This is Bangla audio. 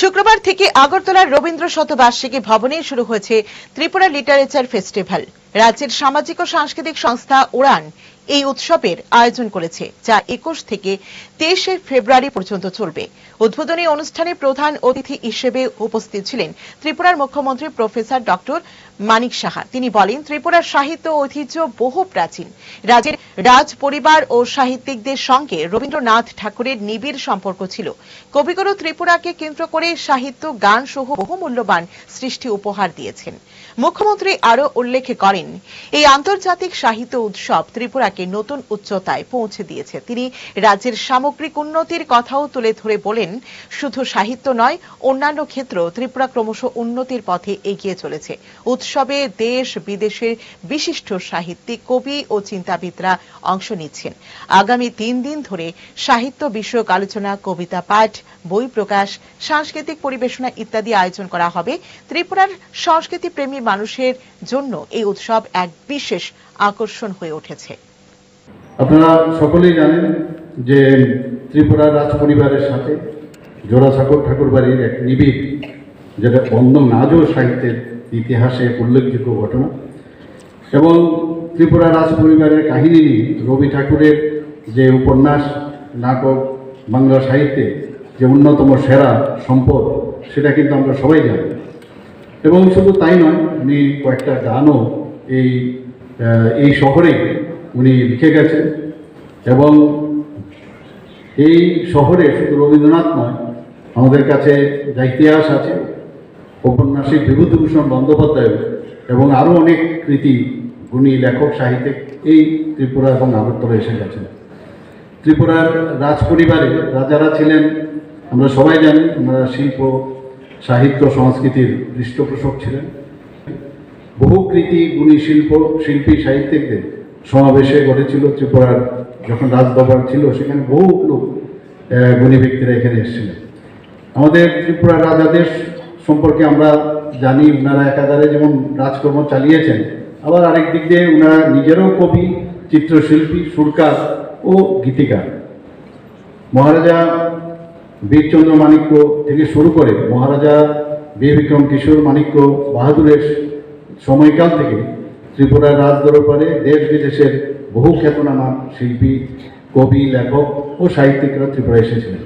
শুক্রবার থেকে আগরতলার রবীন্দ্র শতবার্ষিকী ভবনে শুরু হয়েছে ত্রিপুরা লিটারেচার ফেস্টিভ্যাল। রাজ্যের সামাজিক ও সাংস্কৃতিক সংস্থা উড়ান এই উৎসবের আয়োজন করেছে, যা 21 থেকে 23 ফেব্রুয়ারি পর্যন্ত চলবে। উদ্বোধনী অনুষ্ঠানে প্রধান অতিথি হিসেবে উপস্থিত ছিলেন ত্রিপুরার মুখ্যমন্ত্রী প্রফেসর ডক্টর মানিক সাহা। তিনি বলেন, ত্রিপুরার সাহিত্য ঐতিহ্য বহু প্রাচীন। রাজ্যের রাজ পরিবার ও সাহিত্যিকদের সঙ্গে রবীন্দ্রনাথ ঠাকুরের নিবিড় সম্পর্ক ছিল। কবিগুরু ত্রিপুরাকে কেন্দ্র করে সাহিত্য, গান সহ বহু মূল্যবান সৃষ্টি উপহার দিয়েছেন। মুখ্যমন্ত্রী আরও উল্লেখ করেন, এই আন্তর্জাতিক সাহিত্য উৎসব ত্রিপুরাকে নতুন উচ্চতায় পৌঁছে দিয়েছে। তিনি রাজ্যের সামগ্রিক উন্নতির কথাও তুলে ধরে বলেন, শুধু সাহিত্য নয়, অন্যান্য ক্ষেত্রেও ত্রিপুরা ক্রমশ উন্নতির পথে এগিয়ে চলেছে। উৎসবে দেশ বিদেশের বিশিষ্ট সাহিত্যিক, কবি ও চিন্তাবিদরা অংশ নিচ্ছেন। আগামী 3 দিন ধরে সাহিত্য বিষয়ক আলোচনা, কবিতা পাঠ, বই প্রকাশ, সাংস্কৃতিক পরিবেশনা ইত্যাদি আয়োজন করা হবে। ত্রিপুরার সংস্কৃতি প্রেমী মানুষের জন্য এই উৎসব এক বিশেষ আকর্ষণ হয়ে উঠেছে। আপনারা সকলেই জানেন যে ত্রিপুরা রাজ পরিবারের সাথে জোড়াসাঁকোর ঠাকুরবাড়ির এক নিবিড়, যেটা বন্ধন আজও সাহিত্যের ইতিহাসে উল্লেখযোগ্য ঘটনা। এবং ত্রিপুরা রাজ পরিবারের কাহিনী নিয়ে রবি ঠাকুরের যে উপন্যাস, নাটক, বাংলা সাহিত্যে যে অন্যতম সেরা সম্পদ, সেটা কিন্তু আমরা সবাই জানি। এবং শুধু তাই নয়, উনি কয়েকটা গানও এই শহরে উনি লিখে গেছেন। এবং এই শহরে শুধু রবীন্দ্রনাথ নয়, আমাদের কাছে যা ইতিহাস আছে, ঔপন্যাসিক বিভূতিভূষণ বন্দ্যোপাধ্যায় এবং আরও অনেক কৃতি গুণী লেখক, সাহিত্যিক এই ত্রিপুরা এবং আগরতলা এসে গেছেন। ত্রিপুরার রাজ পরিবারে রাজারা ছিলেন, আমরা সবাই জানি, ওনারা শিল্প, সাহিত্য, সংস্কৃতির পৃষ্ঠপোষক ছিলেন। বহু কৃতি গুণী শিল্পী, সাহিত্যিকদের সমাবেশে ঘটেছিল ত্রিপুরার। যখন রাজদরবার ছিল, সেখানে বহু লোক, গুণী ব্যক্তিরা এখানে এসেছিলেন। আমাদের ত্রিপুরার রাজাদের সম্পর্কে আমরা জানি, ওনারা একাধারে যেমন রাজকর্ম চালিয়েছেন, আবার আরেক দিক দিয়ে ওনারা নিজেরও কবি, চিত্রশিল্পী, সুরকার ও গীতিকার। মহারাজা বীরচন্দ্র মাণিক্য থেকে শুরু করে মহারাজা বীর বিক্রম কিশোর মাণিক্য বাহাদুরের সময়কাল থেকে ত্রিপুরার রাজদরবারে দেশ বিদেশের বহু খ্যাতনামা শিল্পী, কবি, লেখক ও সাহিত্যিকরা ত্রিপুরা এসেছিলেন।